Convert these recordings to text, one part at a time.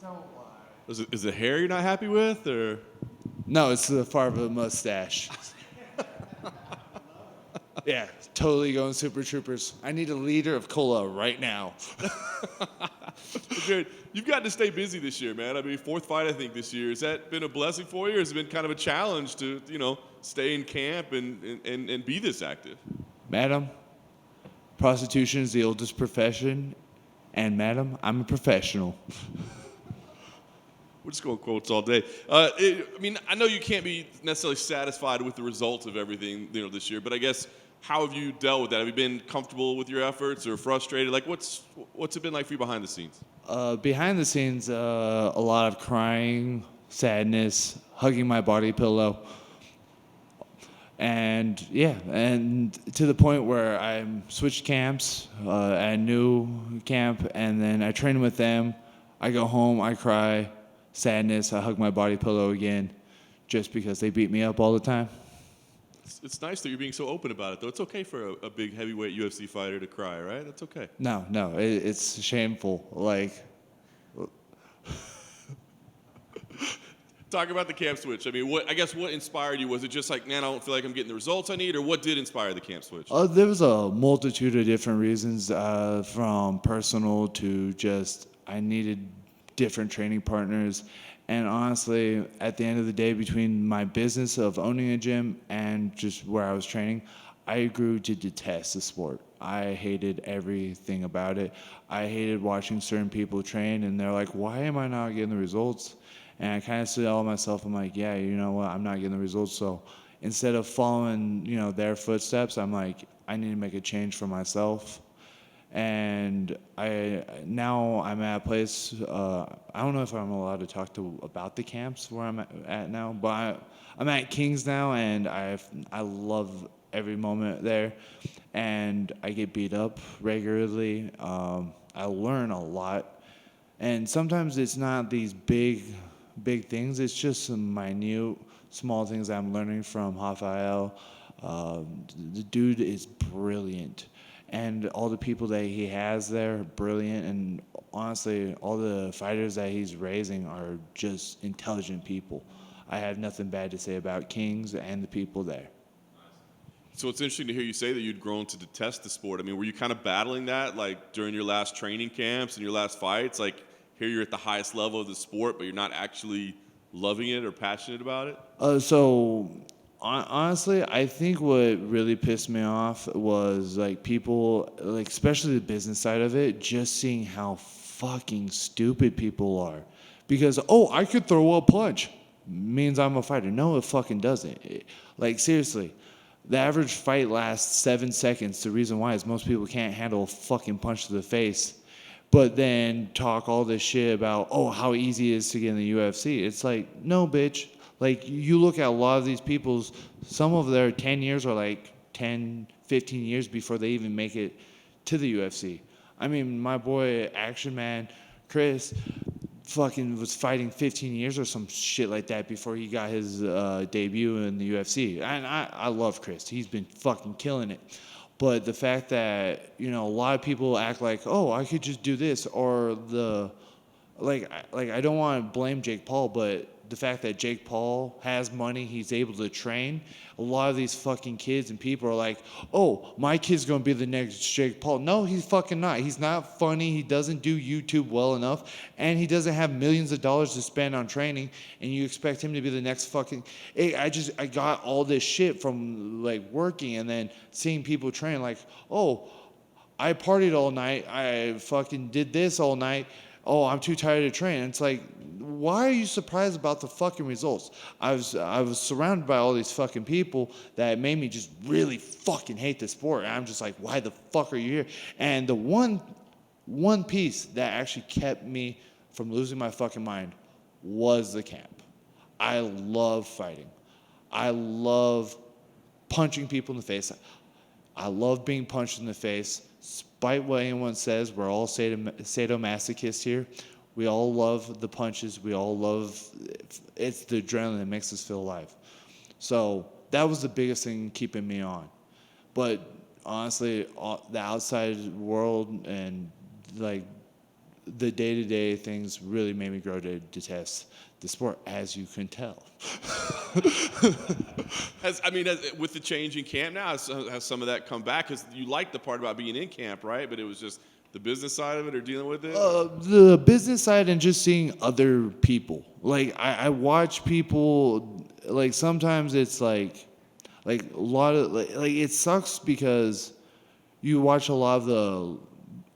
Don't lie. Is it hair you're not happy with, or? No, it's the Farva mustache. Yeah, totally going Super Troopers. I need a liter of cola right now. Jared, you've gotten to stay busy this year, man. I mean, fourth fight, I think, this year. Has that been a blessing for you, or has it been kind of a challenge to, stay in camp and be this active? Madam, prostitution is the oldest profession, and madam, I'm a professional. We're just going quotes all day. I know you can't be necessarily satisfied with the results of everything, this year, but I guess how have you dealt with that? Have you been comfortable with your efforts or frustrated? Like, what's it been like for you behind the scenes? Behind the scenes, a lot of crying, sadness, hugging my body pillow. And to the point where I switched camps at a new camp, and then I train with them. I go home, I cry, sadness, I hug my body pillow again, just because they beat me up all the time. It's nice that you're being so open about it, though. It's okay for a big heavyweight UFC fighter to cry, right? That's okay. No, it's shameful. Like, talk about the camp switch. I mean, what inspired you? Was it just like, man, I don't feel like I'm getting the results I need, or what did inspire the camp switch? There was a multitude of different reasons, from personal to just I needed different training partners. And honestly, at the end of the day, between my business of owning a gym and just where I was training, I grew to detest the sport. I hated everything about it. I hated watching certain people train, and they're like, why am I not getting the results? And I kind of said all myself, I'm like, yeah, you know what, I'm not getting the results. So instead of following, their footsteps, I'm like, I need to make a change for myself. And now I'm at a place, I don't know if I'm allowed to talk about the camps where I'm at now, but I'm at King's now, and I love every moment there. And I get beat up regularly. I learn a lot. And sometimes it's not these big things. It's just some minute, small things I'm learning from Rafael. The dude is brilliant. And all the people that he has there are brilliant. And honestly, all the fighters that he's raising are just intelligent people. I have nothing bad to say about Kings and the people there. So it's interesting to hear you say that you'd grown to detest the sport. I mean, were you kind of battling that, like, during your last training camps and your last fights? Like, here you're at the highest level of the sport, but you're not actually loving it or passionate about it? Honestly, I think what really pissed me off was like people, like especially the business side of it, just seeing how fucking stupid people are. Because, I could throw a punch means I'm a fighter. No, it fucking doesn't. Like, seriously, the average fight lasts 7 seconds. The reason why is most people can't handle a fucking punch to the face. But then talk all this shit about, how easy it is to get in the UFC. It's like, no, bitch. Like, you look at a lot of these people's, some of their 10 years are like 10, 15 years before they even make it to the UFC. I mean, my boy, Action Man, Chris, fucking was fighting 15 years or some shit like that before he got his debut in the UFC. And I love Chris. He's been fucking killing it. But the fact that, a lot of people act like, I could just do this, or I don't want to blame Jake Paul, but the fact that Jake Paul has money, he's able to train, a lot of these fucking kids and people are like, my kid's going to be the next Jake Paul. No, he's fucking not. He's not funny. He doesn't do YouTube well enough, and he doesn't have millions of dollars to spend on training, and you expect him to be the next fucking... I got all this shit from, like, working and then seeing people train, like, I partied all night. I fucking did this all night. I'm too tired to train. And it's like, why are you surprised about the fucking results? I was surrounded by all these fucking people that made me just really fucking hate the sport. And I'm just like, why the fuck are you here? And the one piece that actually kept me from losing my fucking mind was the camp. I love fighting. I love punching people in the face. I love being punched in the face. Despite what anyone says, we're all sadomasochists here. We all love the punches. We all love, it's the adrenaline that makes us feel alive. So that was the biggest thing keeping me on. But honestly, the outside world and like the day-to-day things really made me grow to detest the sport, as you can tell. With the change in camp now, has some of that come back? Because you liked the part about being in camp, right? But it was just the business side of it or dealing with it? The business side and just seeing other people. Like, I watch people, like, sometimes it's like a lot of, like it sucks because you watch a lot of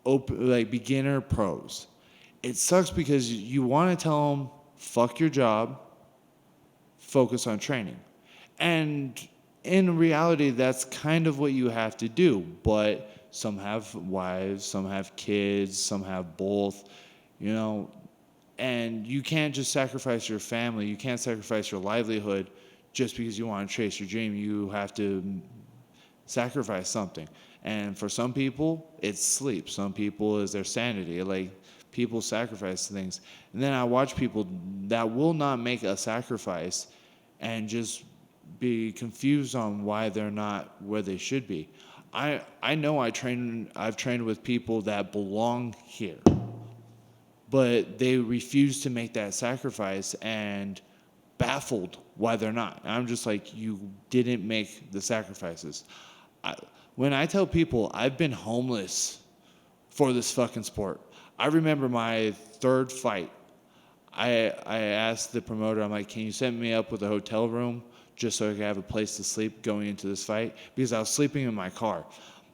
the beginner pros. It sucks because you want to tell them, fuck your job, focus on training. And in reality, that's kind of what you have to do. But some have wives, some have kids, some have both, and you can't just sacrifice your family. You can't sacrifice your livelihood just because you want to chase your dream. You have to sacrifice something. And for some people, it's sleep. Some people is their sanity. Like, people sacrifice things. And then I watch people that will not make a sacrifice and just be confused on why they're not where they should be. I know I've trained with people that belong here, but they refuse to make that sacrifice and baffled why they're not. And I'm just like, you didn't make the sacrifices. When I tell people I've been homeless for this fucking sport, I remember my third fight. I asked the promoter, I'm like, can you set me up with a hotel room just so I could have a place to sleep going into this fight? Because I was sleeping in my car.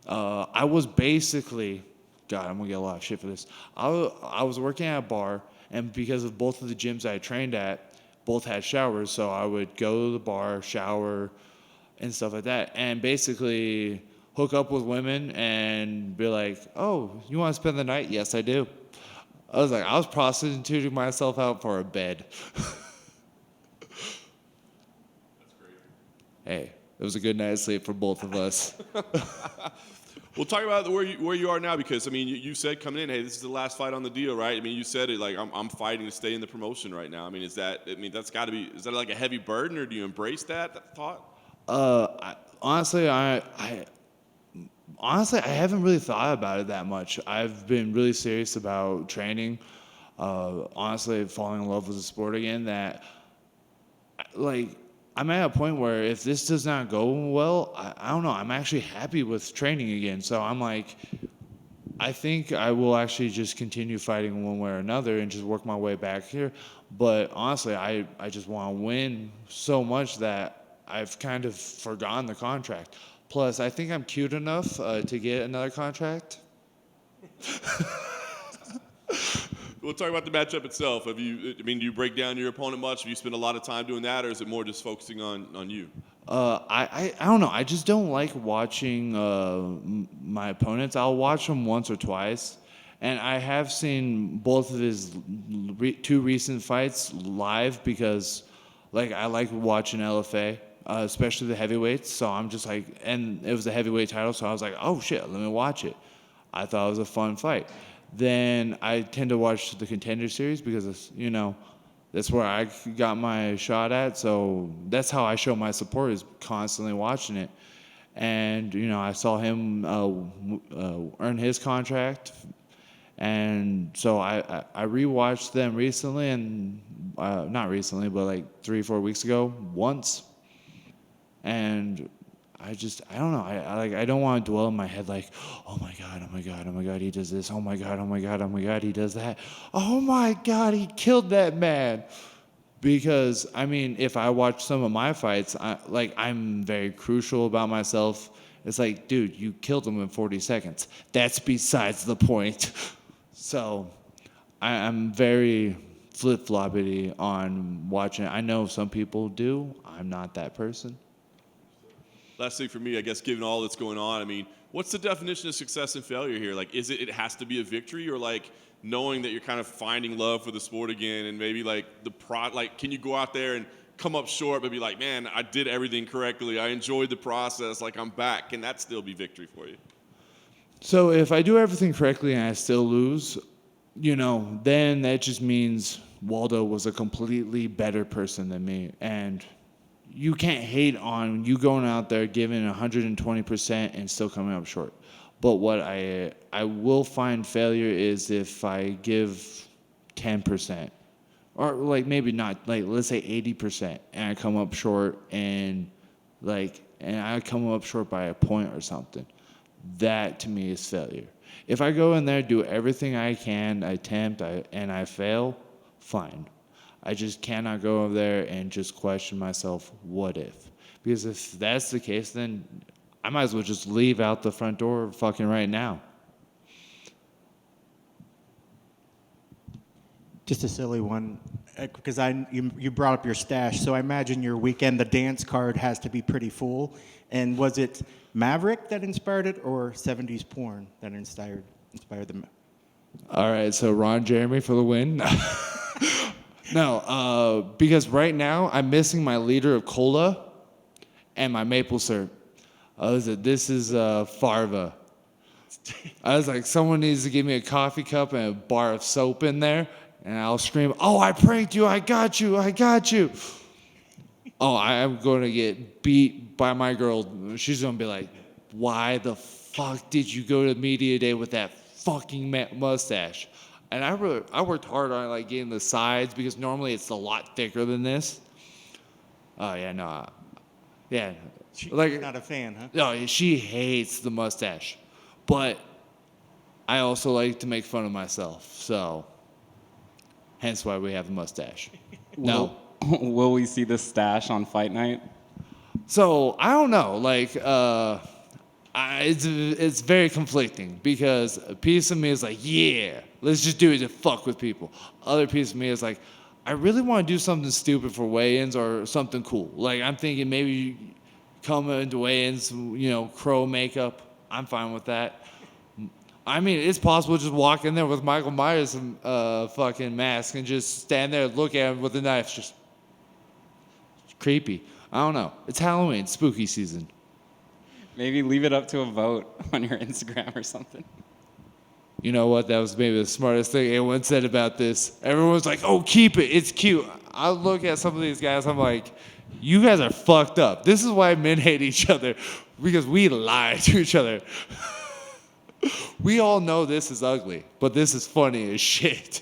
I was basically, God, I'm going to get a lot of shit for this. I was working at a bar, and because of both of the gyms I trained at, both had showers, so I would go to the bar, shower, and stuff like that, and basically hook up with women and be like, oh, you want to spend the night? Yes, I do. I was prostituting myself out for a bed. That's great. Hey, it was a good night's sleep for both of us. Well, talk about where you are now, because you said coming in, hey, this is the last fight on the deal, right? You said it like I'm fighting to stay in the promotion right now. Is that like a heavy burden, or do you embrace that thought? Honestly, I haven't really thought about it that much. I've been really serious about training. Honestly, falling in love with the sport again. That, like, I'm at a point where if this does not go well, I don't know. I'm actually happy with training again. So I'm like, I think I will actually just continue fighting one way or another and just work my way back here. But honestly, I just want to win so much that I've kind of forgotten the contract. Plus, I think I'm cute enough to get another contract. We'll talk about the matchup itself. Do you break down your opponent much? Have you spent a lot of time doing that, or is it more just focusing on you? I don't know. I just don't like watching my opponents. I'll watch them once or twice. And I have seen both of his two recent fights live because, like, I like watching LFA. Especially the heavyweights. So I'm just like, and it was a heavyweight title, so I was like, oh shit, let me watch it. I thought it was a fun fight. Then I tend to watch the Contender Series because it's, that's where I got my shot at. So that's how I show my support, is constantly watching it. And I saw him earn his contract, and so I rewatched them recently, and not recently, but like 3-4 weeks ago, once. And I don't know. I don't want to dwell in my head like, oh my God, he does this. Oh my God, he does that. Oh my God, he killed that man. Because if I watch some of my fights, I'm very crucial about myself. It's like, dude, you killed him in 40 seconds. That's besides the point. So I'm very flip-floppity on watching. I know some people do. I'm not that person. Last thing for me, I guess, given all that's going on, what's the definition of success and failure here? Like, is it has to be a victory, or like knowing that you're kind of finding love for the sport again, and maybe like can you go out there and come up short, but be like, man, I did everything correctly. I enjoyed the process. Like, I'm back. Can that still be victory for you? So if I do everything correctly and I still lose, then that just means Waldo was a completely better person than me. And you can't hate on you going out there giving 120% and still coming up short. But what I will find failure is if I give 10%, or like maybe not, like let's say 80%, and I come up short and I come up short by a point or something. That to me is failure. If I go in there, do everything I can, and I fail, fine. I just cannot go over there and just question myself, what if? Because if that's the case, then I might as well just leave out the front door fucking right now. Just a silly one, because you brought up your stash, so I imagine your weekend, the dance card has to be pretty full. And was it Maverick that inspired it, or 70s porn that inspired them? All right, so Ron Jeremy for the win. No, because right now I'm missing my liter of cola and my maple syrup. This is Farva. I was like, someone needs to give me a coffee cup and a bar of soap in there, and I'll scream, "Oh, I pranked you! I got you! I got you!" Oh, I'm going to get beat by my girl. She's going to be like, "Why the fuck did you go to media day with that fucking mustache?" And I worked hard on like getting the sides, because normally it's a lot thicker than this. Oh yeah, no, yeah. You're not a fan, huh? No, she hates the mustache, but I also like to make fun of myself, so hence why we have the mustache. No. Will we see this stash on Fight Night? So I don't know. Like, it's very conflicting, because a piece of me is like, yeah, let's just do it to fuck with people. Other piece of me is like, I really want to do something stupid for weigh-ins or something cool. Like, I'm thinking maybe come into weigh-ins, crow makeup. I'm fine with that. I mean, it's possible to just walk in there with Michael Myers' fucking mask and just stand there and look at him with a knife. Just creepy. I don't know. It's Halloween, spooky season. Maybe leave it up to a vote on your Instagram or something. You know what? That was maybe the smartest thing anyone said about this. Everyone's like, "Oh, keep it. It's cute." I look at some of these guys. I'm like, you guys are fucked up. This is why men hate each other, because we lie to each other. We all know this is ugly, but this is funny as shit.